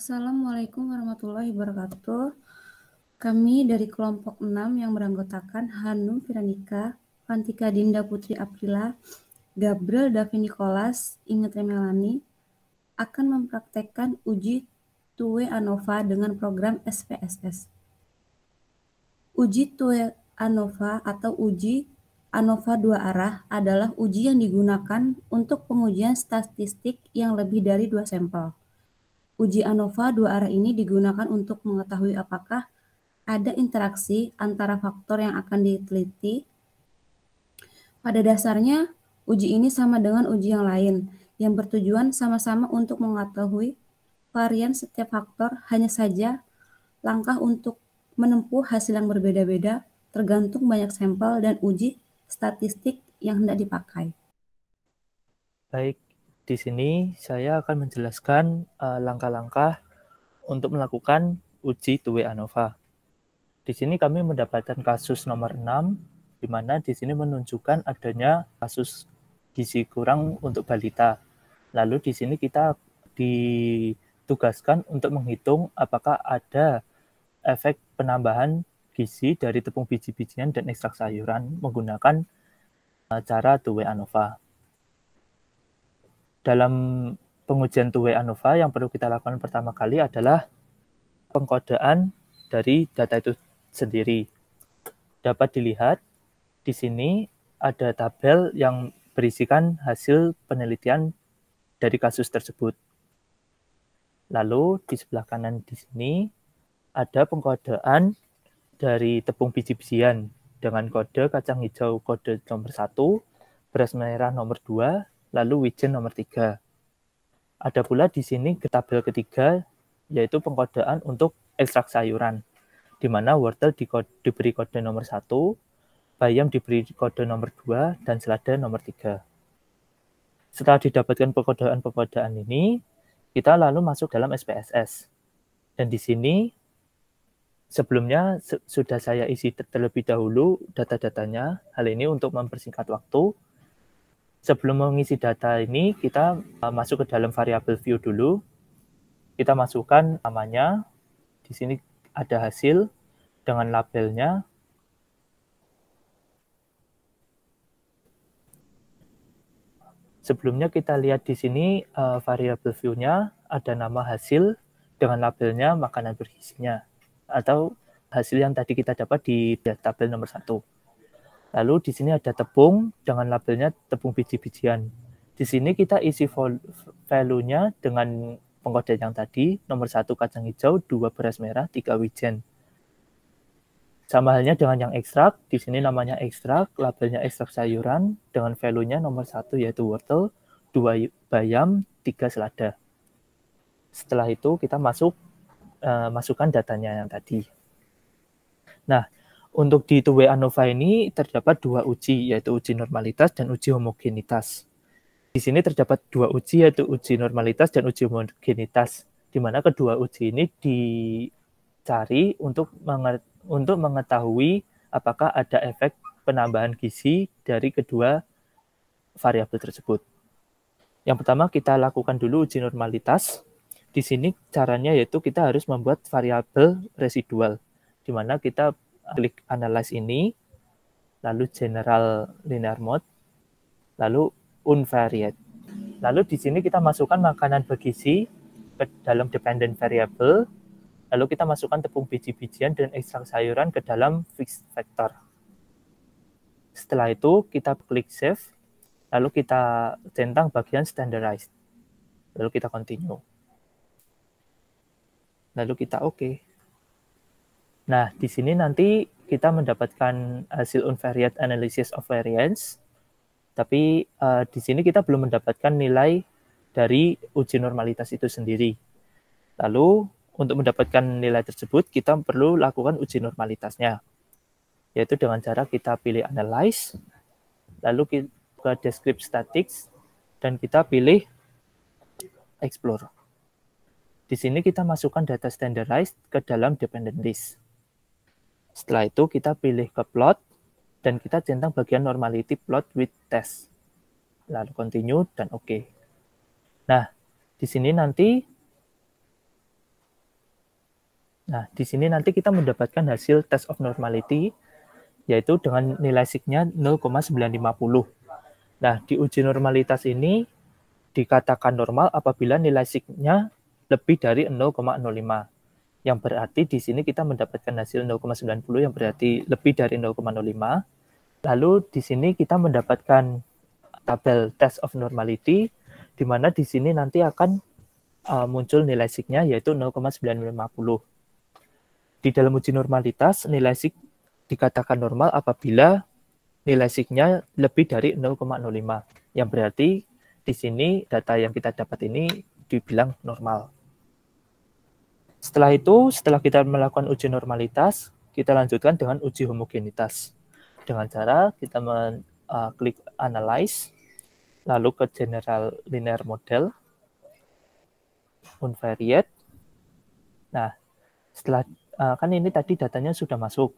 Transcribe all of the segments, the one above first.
Assalamualaikum warahmatullahi wabarakatuh. Kami dari kelompok 6 yang beranggotakan Hanum Firanika, Fantika Dinda Putri Aprila, Gabriel Davi Nicholas, Inget Melani akan mempraktekkan uji TUE ANOVA dengan program SPSS. Uji TUE ANOVA atau uji ANOVA dua arah adalah uji yang digunakan untuk pengujian statistik yang lebih dari 2 sampel. Uji ANOVA dua arah ini digunakan untuk mengetahui apakah ada interaksi antara faktor yang akan diteliti. Pada dasarnya, uji ini sama dengan uji yang lain, yang bertujuan sama-sama untuk mengetahui varian setiap faktor, hanya saja langkah untuk menempuh hasil yang berbeda-beda tergantung banyak sampel dan uji statistik yang hendak dipakai. Baik, di sini saya akan menjelaskan langkah-langkah untuk melakukan uji TUE ANOVA. Di sini kami mendapatkan kasus nomor 6, di mana di sini menunjukkan adanya kasus gizi kurang untuk balita. Lalu di sini kita ditugaskan untuk menghitung apakah ada efek penambahan gizi dari tepung biji-bijian dan ekstrak sayuran menggunakan cara TUE ANOVA. Dalam pengujian TUE ANOVA yang perlu kita lakukan pertama kali adalah pengkodaan dari data itu sendiri. Dapat dilihat di sini ada tabel yang berisikan hasil penelitian dari kasus tersebut. Lalu di sebelah kanan di sini ada pengkodaan dari tepung biji-bijian dengan kode kacang hijau kode nomor 1, beras merah nomor 2, lalu wijen nomor 3. Ada pula di sini tabel ketiga, yaitu pengkodaan untuk ekstrak sayuran, di mana wortel diberi kode nomor 1, bayam diberi kode nomor 2, dan selada nomor 3. Setelah didapatkan pengkodaan ini, kita lalu masuk dalam SPSS. Dan di sini, sebelumnya sudah saya isi terlebih dahulu data-datanya. Hal ini untuk mempersingkat waktu. Sebelum mengisi data ini, kita masuk ke dalam variabel view dulu. Kita masukkan namanya. Di sini ada hasil dengan labelnya. Sebelumnya kita lihat di sini variabel view-nya ada nama hasil dengan labelnya makanan bergizinya atau hasil yang tadi kita dapat di tabel nomor 1. Lalu di sini ada tepung dengan labelnya tepung biji-bijian. Di sini kita isi value-nya dengan pengkode yang tadi, nomor 1 kacang hijau, 2 beras merah, 3 wijen. Sama halnya dengan yang ekstrak, di sini namanya ekstrak, labelnya ekstrak sayuran, dengan value-nya nomor 1 yaitu wortel, 2 bayam, 3 selada. Setelah itu kita masukkan datanya yang tadi. Nah, untuk di TUE ANOVA ini terdapat 2 uji, yaitu uji normalitas dan uji homogenitas. Di sini terdapat 2 uji, yaitu uji normalitas dan uji homogenitas, di mana kedua uji ini dicari untuk mengetahui apakah ada efek penambahan gizi dari kedua variabel tersebut. Yang pertama kita lakukan dulu uji normalitas. Di sini caranya yaitu kita harus membuat variabel residual, di mana kita klik analyze ini, lalu general linear mode, lalu unvariate. Lalu di sini kita masukkan makanan bergizi ke dalam dependent variable, lalu kita masukkan tepung biji-bijian dan ekstrak sayuran ke dalam fixed vector. Setelah itu kita klik save, lalu kita centang bagian standardized. Lalu kita continue. Lalu kita OK. Nah, di sini nanti kita mendapatkan hasil unvariate analysis of variance, tapi di sini kita belum mendapatkan nilai dari uji normalitas itu sendiri. Lalu untuk mendapatkan nilai tersebut, kita perlu lakukan uji normalitasnya, yaitu dengan cara kita pilih analyze, lalu kita ke describe statics, dan kita pilih explore. Di sini kita masukkan data standardized ke dalam dependent list. Setelah itu kita pilih ke plot, dan kita centang bagian normality plot with test. Lalu continue dan OK. Nah, di sini nanti Nah, di sini nanti kita mendapatkan hasil test of normality, yaitu dengan nilai signya 0,950. Nah, di uji normalitas ini dikatakan normal apabila nilai signya lebih dari 0,05. Yang berarti di sini kita mendapatkan hasil 0,90 yang berarti lebih dari 0,05. Lalu di sini kita mendapatkan tabel test of normality, di mana di sini nanti akan muncul nilai signya yaitu 0,950. Di dalam uji normalitas, nilai sig dikatakan normal apabila nilai signya lebih dari 0,05. Yang berarti di sini data yang kita dapat ini dibilang normal. Setelah itu, setelah kita melakukan uji normalitas, kita lanjutkan dengan uji homogenitas. Dengan cara kita klik Analyze, lalu ke General Linear Model, Unvariate. Nah, setelah kan ini tadi datanya sudah masuk,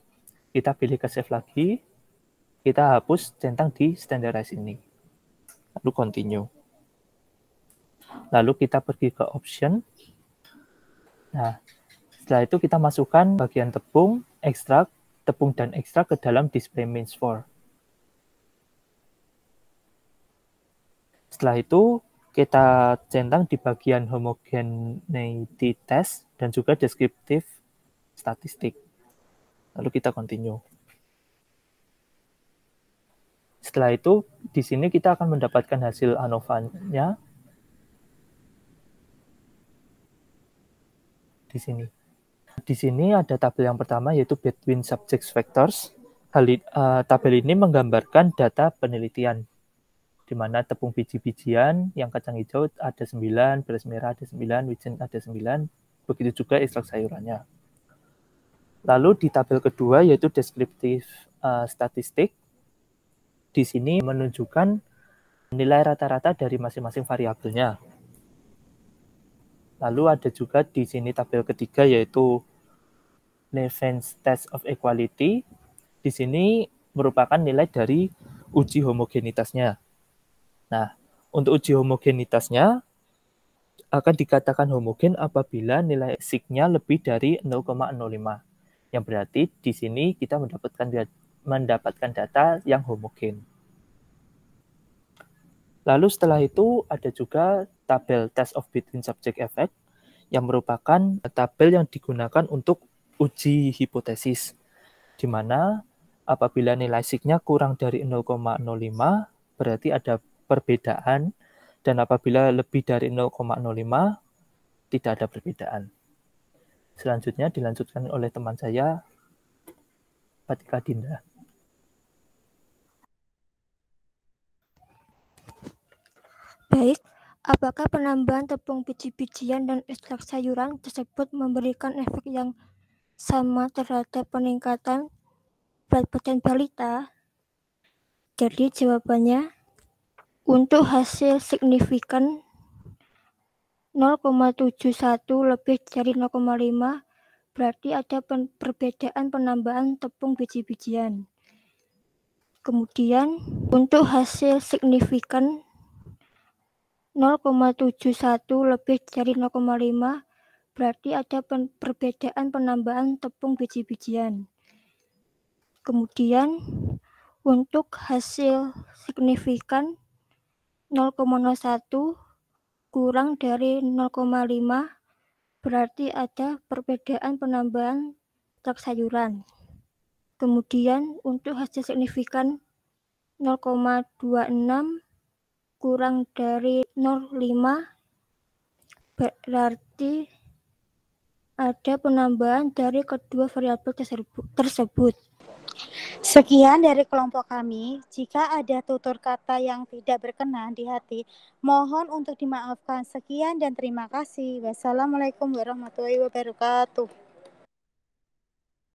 kita pilih ke Save lagi, kita hapus centang di Standardize ini. Lalu Continue. Lalu kita pergi ke Option. Nah, setelah itu kita masukkan bagian tepung, tepung dan ekstrak ke dalam Display Means For. Setelah itu, kita centang di bagian Homogeneity Test dan juga Descriptive Statistic. Lalu kita continue. Setelah itu, di sini kita akan mendapatkan hasil ANOVA-nya. Di sini. Di sini ada tabel yang pertama yaitu Between Subject Factors. Tabel ini menggambarkan data penelitian, di mana tepung biji-bijian yang kacang hijau ada 9, beras merah ada 9, wijen ada 9, begitu juga ekstrak sayurannya. Lalu di tabel kedua yaitu Descriptive Statistic, di sini menunjukkan nilai rata-rata dari masing-masing variabelnya. Lalu ada juga di sini tabel ketiga yaitu Levens Test of Equality. Di sini merupakan nilai dari uji homogenitasnya. Nah, untuk uji homogenitasnya akan dikatakan homogen apabila nilai signya lebih dari 0,05. Yang berarti di sini kita mendapatkan data yang homogen. Lalu setelah itu ada juga tabel Test of Between Subject Effect yang merupakan tabel yang digunakan untuk uji hipotesis, di mana apabila nilai signya kurang dari 0,05 berarti ada perbedaan, dan apabila lebih dari 0,05 tidak ada perbedaan. Selanjutnya dilanjutkan oleh teman saya, Fatika Dinda. Baik, apakah penambahan tepung biji-bijian dan ekstrak sayuran tersebut memberikan efek yang sama terhadap peningkatan berat badan balita? Jadi jawabannya, untuk hasil signifikan 0,71 lebih dari 0,5 berarti ada perbedaan penambahan tepung biji-bijian. Kemudian untuk hasil signifikan 0,71 lebih dari 0,5 berarti ada perbedaan penambahan tepung biji-bijian. Kemudian untuk hasil signifikan 0,01 kurang dari 0,5 berarti ada perbedaan penambahan ekstrak sayuran. Kemudian untuk hasil signifikan 0,26 kurang dari 0,5 berarti ada penambahan dari kedua variabel tersebut. Sekian dari kelompok kami. Jika ada tutur kata yang tidak berkenan di hati, mohon untuk dimaafkan. Sekian dan terima kasih. Wassalamualaikum warahmatullahi wabarakatuh.